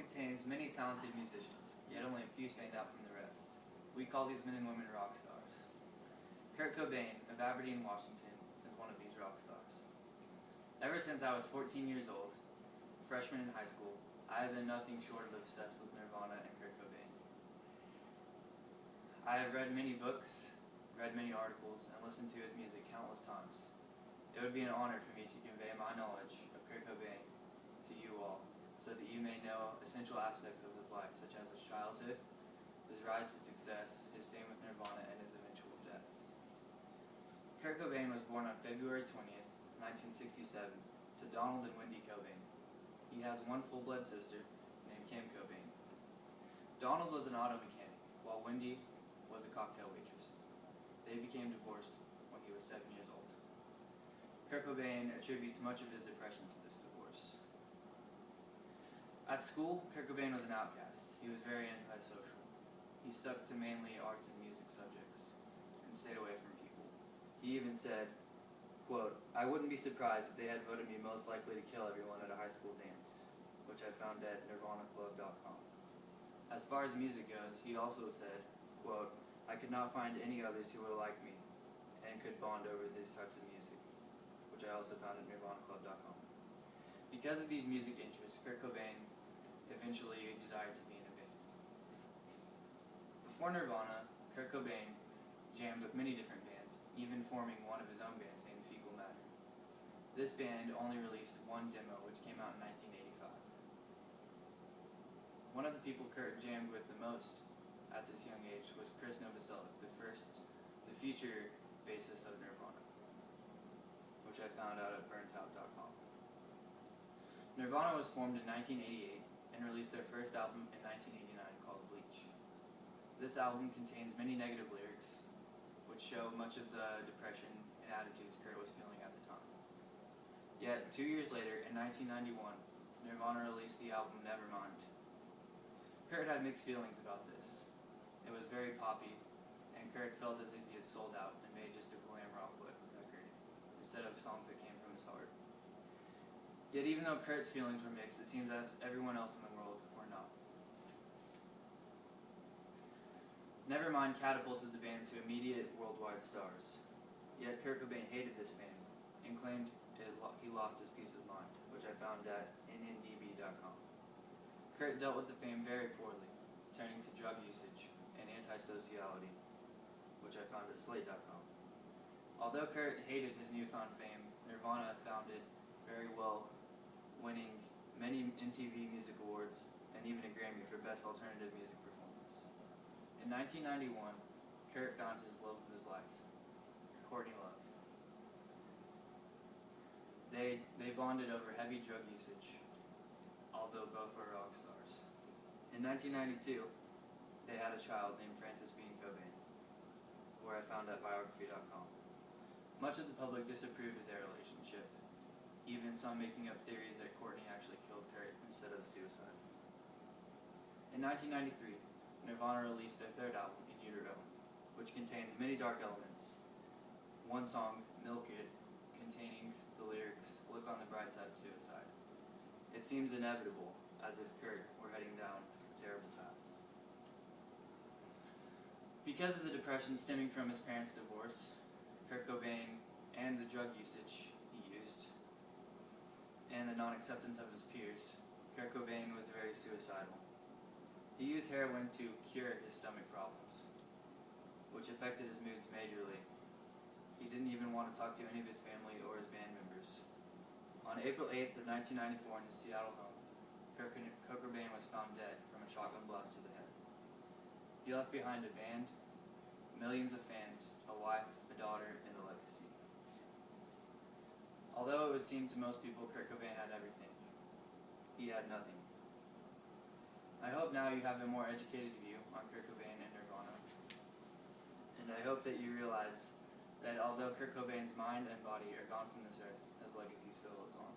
contains many talented musicians, yet only a few stand out from the rest. We call these men and women rock stars. Kurt Cobain of Aberdeen, Washington, is one of these rock stars. Ever since I was 14 years old, a freshman in high school, I have been nothing short of obsessed with Nirvana and Kurt Cobain. I have read many books, read many articles, and listened to his music countless times. It would be an honor for me to convey my knowledge of Kurt Cobain to you all, so that you may know essential aspects of his life, such as his childhood, his rise to success, his fame with Nirvana, and his eventual death. Kurt Cobain was born on February 20th, 1967, to Donald and Wendy Cobain. He has one full-blood sister named Kim Cobain. Donald was an auto mechanic, while Wendy was a cocktail waitress. They became divorced when he was 7 years old. Kurt Cobain attributes much of his depression to this divorce. At school, Kurt Cobain was an outcast. He was very antisocial. He stuck to mainly arts and music subjects and stayed away from people. He even said, quote, "I wouldn't be surprised if they had voted me most likely to kill everyone at a high school dance," which I found at nirvanaclub.com. As far as music goes, he also said, quote, "I could not find any others who were like me and could bond over these types of music," which I also found at nirvanaclub.com. Because of these music interests, Kurt Cobain eventually desired to be in a band. Before Nirvana, Kurt Cobain jammed with many different bands, even forming one of his own bands named Fecal Matter. This band only released one demo, which came out in 1985. One of the people Kurt jammed with the most at this young age was Chris Novoselic, the future bassist of Nirvana, which I found out at burntout.com. Nirvana was formed in 1988 and released their first album in 1989 called Bleach. This album contains many negative lyrics, which show much of the depression and attitudes Kurt was feeling at the time. Yet, 2 years later, in 1991, Nirvana released the album Nevermind. Kurt had mixed feelings about this. It was very poppy, and Kurt felt as if he had sold out and made just a glam rock record, instead of songs that came from his heart. Yet even though Kurt's feelings were mixed, it seems as everyone else in the world were not. Nevermind catapulted the band to immediate worldwide stars. Yet Kurt Cobain hated this fame and claimed he lost his peace of mind, which I found at nndb.com. Kurt dealt with the fame very poorly, turning to drug usage and antisociality, which I found at slate.com. Although Kurt hated his newfound fame, Nirvana found it very well, winning many MTV Music Awards and even a Grammy for Best Alternative Music Performance. In 1991, Kurt found his love of his life, Courtney Love. They bonded over heavy drug usage, although both were rock stars. In 1992, they had a child named Frances Bean Cobain, where I found at biography.com. Much of the public disapproved of their relationship, even some making up theories that Courtney actually killed Kurt instead of suicide. In 1993, Nirvana released their third album, In Utero, which contains many dark elements. One song, Milk It, containing the lyrics, "Look on the bright side of suicide." It seems inevitable, as if Kurt were heading down a terrible path. Because of the depression stemming from his parents' divorce, Kurt Cobain, and the drug usage he used, and the non-acceptance of his peers, Kurt Cobain was very suicidal. He used heroin to cure his stomach problems, which affected his moods majorly. He didn't even want to talk to any of his family or his band members. On April 8th of 1994 in his Seattle home, Kurt Cobain was found dead from a shotgun blast to the head. He left behind a band, millions of fans, a wife, a daughter, and a legacy. Although it would seem to most people Kurt Cobain had everything, he had nothing. I hope now you have a more educated view on Kurt Cobain and Nirvana. And I hope that you realize that although Kurt Cobain's mind and body are gone from this earth, his legacy still lives on.